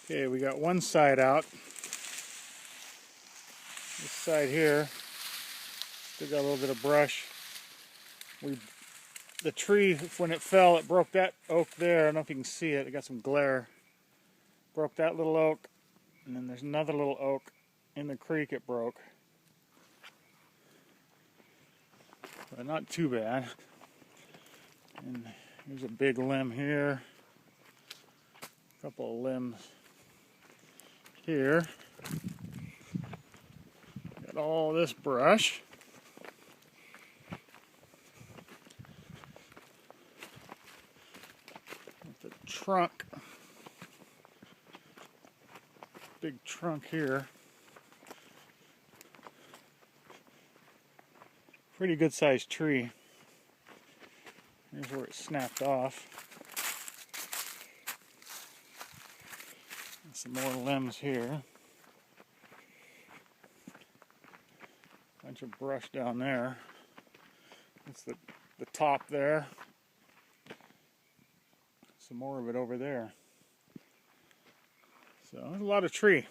Okay, we got one side out. This side here, still got a little bit of brush. The tree, when it fell, it broke that oak there. I don't know if you can see it. It got some glare. Broke that little oak, and then there's another little oak in the creek it broke. But not too bad. And here's a big limb here. A couple of limbs here. Got all this brush. The trunk. Big trunk here. Pretty good sized tree. Here's where it snapped off. And some more limbs here. Bunch of brush down there. That's the top there. Some more of it over there. So there's a lot of tree.